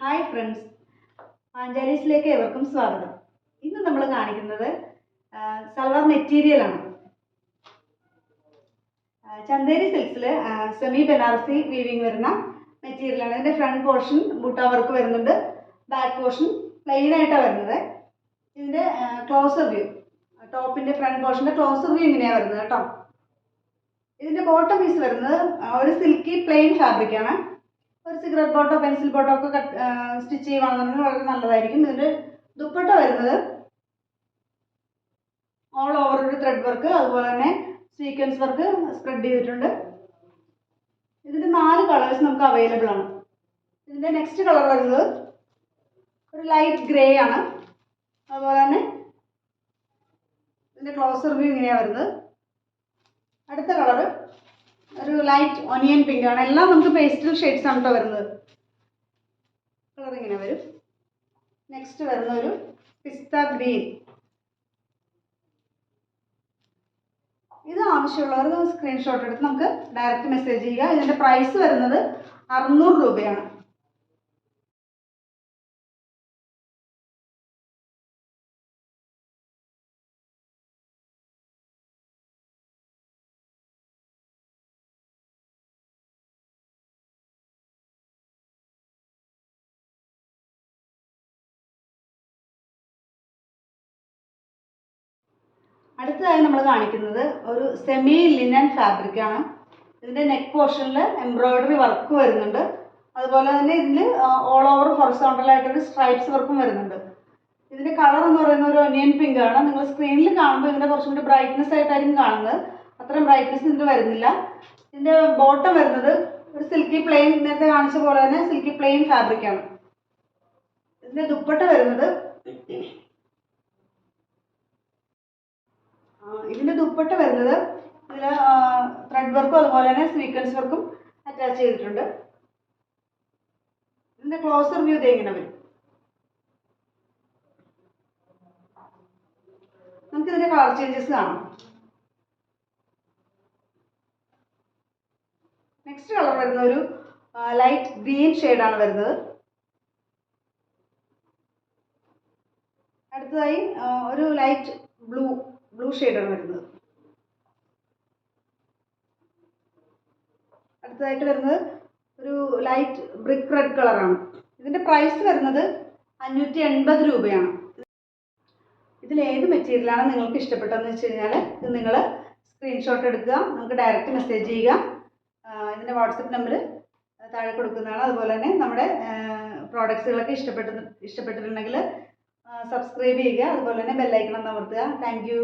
Hi friends, ആഞ്ചാലീസിലേക്ക് ഏവർക്കും സ്വാഗതം. ഇന്ന് നമ്മൾ കാണിക്കുന്നത് സൽവാർ മെറ്റീരിയലാണ്. ചന്ദേരി സിൽക്സിൽ സെമി ബനാറസി വീവിങ് വരുന്ന മെറ്റീരിയലാണ്. ഇതിൻ്റെ ഫ്രണ്ട് പോർഷൻ ബൂട്ട വർക്ക് വരുന്നുണ്ട്, ബാക്ക് പോർഷൻ പ്ലെയിൻ ആയിട്ടാണ് വരുന്നത്. ഇതിൻ്റെ ക്ലോസർ വ്യൂ, ടോപ്പിൻ്റെ ഫ്രണ്ട് പോർഷൻ്റെ ക്ലോസർ വ്യൂ ഇങ്ങനെയാണ് വരുന്നത് കേട്ടോ. ഇതിൻ്റെ ബോട്ടം പീസ് വരുന്നത് ഒരു സിൽക്കി പ്ലെയിൻ ഫാബ്രിക്കാണ്. ഒരു സിഗരറ്റ് ബോട്ടോ പെൻസിൽ ബോട്ടോ ഒക്കെ സ്റ്റിച്ച് ചെയ്യുവാണെന്നുണ്ടെങ്കിൽ വളരെ നല്ലതായിരിക്കും. ഇതിൻ്റെ ദുപ്പട്ട വരുന്നത് ഓൾ ഓവർ ഒരു ത്രെഡ് വർക്ക്, അതുപോലെ തന്നെ സീക്വൻസ് വർക്ക് സ്പ്രെഡ് ചെയ്തിട്ടുണ്ട്. ഇതിൻ്റെ 4 കളേഴ്സ് നമുക്ക് അവൈലബിൾ ആണ്. ഇതിൻ്റെ നെക്സ്റ്റ് കളർ വരുന്നത് ഒരു ലൈറ്റ് ഗ്രേ ആണ്. അതുപോലെ തന്നെ ഇതിൻ്റെ ക്ലോസർ വ്യൂ ഇങ്ങനെയാണ് വരുന്നത്. അടുത്ത കളറ് ഒരു ലൈറ്റ് ഒനിയൻ പിങ്ക് ആണ്. എല്ലാം നമുക്ക് പേസ്റ്റൽ ഷെയ്ഡ്സ് ആണ് കേട്ടോ വരുന്നത്. കളർ ഇങ്ങനെ വരും. നെക്സ്റ്റ് വരുന്ന ഒരു പിസ്ത ഗ്രീൻ. ഇത് ആവശ്യമുള്ളവർ സ്ക്രീൻഷോട്ട് എടുത്ത് നമുക്ക് ഡയറക്റ്റ് മെസ്സേജ് ചെയ്യുക. ഇതിൻ്റെ പ്രൈസ് വരുന്നത് 600 രൂപയാണ്. അടുത്തതായി നമ്മൾ കാണിക്കുന്നത് ഒരു സെമി ലിനൻ ഫാബ്രിക് ആണ്. ഇതിൻ്റെ നെക്ക് പോർഷനിൽ എംബ്രോയിഡറി വർക്ക് വരുന്നുണ്ട്. അതുപോലെ തന്നെ ഇതിൽ ഓൾ ഓവർ ഹൊറിസോണ്ടലായിട്ടൊരു സ്ട്രൈപ്സ് വർക്കും വരുന്നുണ്ട്. ഇതിൻ്റെ കളർ എന്ന് പറയുന്നത് ഒരു ഒനിയൻ പിങ്ക് ആണ്. നിങ്ങൾ സ്ക്രീനിൽ കാണുമ്പോൾ ഇതിൻ്റെ കുറച്ചും കൂടി ബ്രൈറ്റ്നെസ് ആയിട്ടായിരിക്കും കാണുന്നത്. അത്രയും ബ്രൈറ്റ്നെസ് ഇതിന് വരുന്നില്ല. ഇതിൻ്റെ ബോട്ടം വരുന്നത് ഒരു സിൽക്കി പ്ലെയിൻ, നേരത്തെ കാണിച്ച പോലെ തന്നെ സിൽക്കി പ്ലെയിൻ ഫാബ്രിക് ആണ്. ഇതിൻ്റെ ദുപ്പട്ട വരുന്നത് ഇതിൽ ത്രെഡ് വർക്കും അതുപോലെ തന്നെ സീക്വൻസ് വർക്കും അറ്റാച്ച് ചെയ്തിട്ടുണ്ട്. ഇതിൻ്റെ ക്ലോസർ വ്യൂ ഇങ്ങനെ വരും. നമുക്കിതിൻ്റെ കളർ ചേഞ്ചസ് കാണാം. നെക്സ്റ്റ് കളർ വരുന്ന ഒരു ലൈറ്റ് ഗ്രീൻ ഷെയ്ഡാണ് വരുന്നത്. അടുത്തതായി ഒരു ലൈറ്റ് ബ്ലൂ ഷെയ്ഡാണ് വരുന്നത്. അടുത്തതായിട്ട് വരുന്നത് ഒരു ലൈറ്റ് ബ്രിക്ക് റെഡ് കളറാണ്. ഇതിൻ്റെ പ്രൈസ് വരുന്നത് 580 രൂപയാണ്. ഇതിൽ ഏത് മെറ്റീരിയലാണ് നിങ്ങൾക്ക് ഇഷ്ടപ്പെട്ടതെന്ന് വെച്ച് കഴിഞ്ഞാൽ ഇത് നിങ്ങൾ സ്ക്രീൻഷോട്ട് എടുക്കുക, നമുക്ക് ഡയറക്റ്റ് മെസ്സേജ് ചെയ്യുക. ഇതിൻ്റെ വാട്സപ്പ് നമ്പർ താഴെ കൊടുക്കുന്നതാണ്. അതുപോലെ തന്നെ നമ്മുടെ പ്രോഡക്ട്സുകളൊക്കെ ഇഷ്ടപ്പെട്ടിട്ടുണ്ടെങ്കിൽ സബ്സ്ക്രൈബ് ചെയ്യുക. അതുപോലെ തന്നെ ബെല്ലൈക്കൺ ഒന്ന് അമർത്തുക. Thank you.